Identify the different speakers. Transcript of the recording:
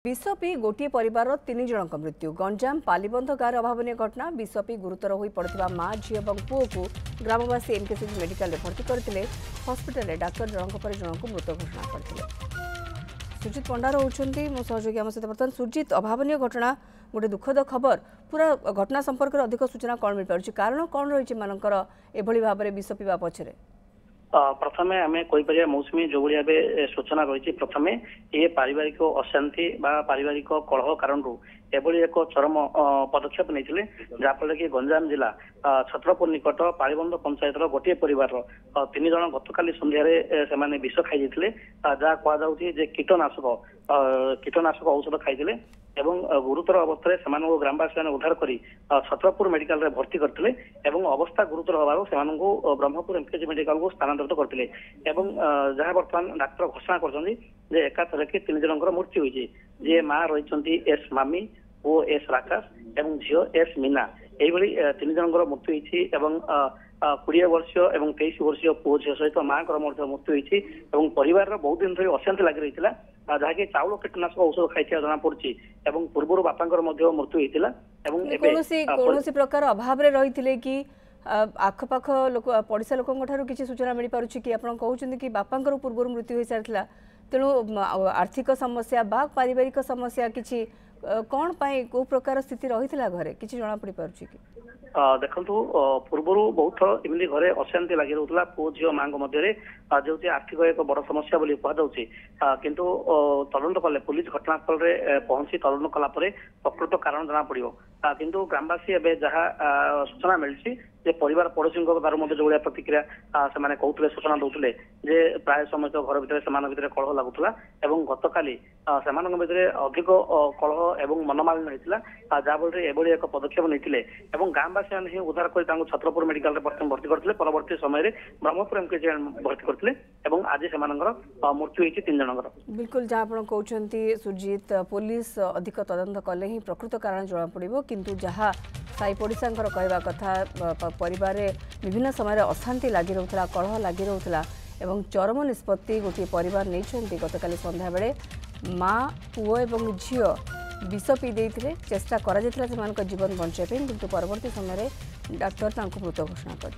Speaker 1: विष पी गोटे परिवार 3 जनक मृत्यु। गंजाम पालीबंध गाँव अभावन घटना। विष पी गुरुतर हो पड़ा माँ झील और पुओ को ग्रामवासी एमकेसीजी मेडिकल भर्ती करते हस्पिटाल डाक्तर जनक पर जनक मृत घोषणा करते। सुजित पंडा रोचंती मो सहयोगी आम सहित बर्तमान। सुजित, अभावन घटना गोटे दुखद खबर, पूरा घटना संपर्क में अधिक सूचना कौन मिल पार, कारण कौन रही मानकर एभली भाव में विष पीवा पछरे?
Speaker 2: प्रथमे आम कहीपर मौसुमी जो भाई सूचना रही प्रथमे ये पारिवारिक अशांति पारिवारिक कलह कारण एभली एक चरम पदक्षेप नहीं जहाँफल कि गंजाम जिला छत्रपुर निकट पालीबंध पंचायतर गोटे परिवार 3 जन गतकाली संध्यारे से विष खाई जहाँ कहुचे कीटनाशक औषध खाई एवं गुरुतर अवस्था से ग्रामवासी उद्धार कर छत्रपुर मेडिकल रे भर्ती करते अवस्था गुरुतर होबार से ब्रह्मपुर एमकेसीजी मेडिकल को स्थानांतरित करते जहाँ बर्तमान डाक्तर घोषणा कर एकाथर के 3 जनकर मृत्यु होती। जी माँ रही एस मामी ओ एस राकाश एवं झील एस मीना यही 3 जनकर मृत्यु होती। 20 वर्ष और 23 वर्षीय पुओ झील सहित माँ मृत्यु होती। परिवार बहुत दिन धरी अशांति लगी रही जहाँकि चाउल कीटनाशक औषध खाई जना पड़ी पूर्व बापा मृत्यु होता।
Speaker 1: कौन प्रकार अभाव रही कि आखपाख लोक पड़िशा लोक किसी सूचना मिल पार्टी कि आप कहते कि बापा पूर्व मृत्यु हो सारी तेणु आर्थिक समस्या बा पारिवारिक समस्या किसी कौन पाई को प्रकार स्थिति रही घरे किसी जना पड़ पार्टी कि
Speaker 2: देखु पूर्वर बहुत एमती घरे अशांति लगी रोला पुओ झील माँ मध्य जो आर्थिक एक बड़ समस्या बोली कहुचे किंतु तदंत कले पुलिस घटनास्थल में पहुंची तदंत कलापर प्रकृत कारण जना पड़ो किंतु ग्रामवासी एवं जहाँ सूचना मिली परिवार पड़ोशी जो भाया प्रतिक्रिया से कहते सूचना दौले प्राय समय घर भितर कलह लगुला गतकाली से अधिक कलह और मनमालिन्य होता जहाँफल एभली एक पदक्षेप नहीं गाँववासी ही उद्धार कर छत्रपुर मेडिकल प्रथम भर्ती करते परवर्ती समय ब्रह्मपुर एमकेसीजी भर्ती करते आज से मृत्यु होती 3 जनकर।
Speaker 1: बिल्कुल जहाँ आप कहते सुजीत पुलिस अधिक तदंत कले ही प्रकृत कारण जना पड़ो किंतु जहाँ साई पड़िशा कहवा कथा परिवार विभिन्न समय अशांति लगी रोला कलह लगी रोला एवं चरम निष्पत्ति गोटे परिवार नहीं गतकाली संध्या बेले माँ पुओ एवं झील विष पी देते चेष्टा करा जीवन बचाई किंतु परवर्ती समय डाक्तर मृत घोषणा कर।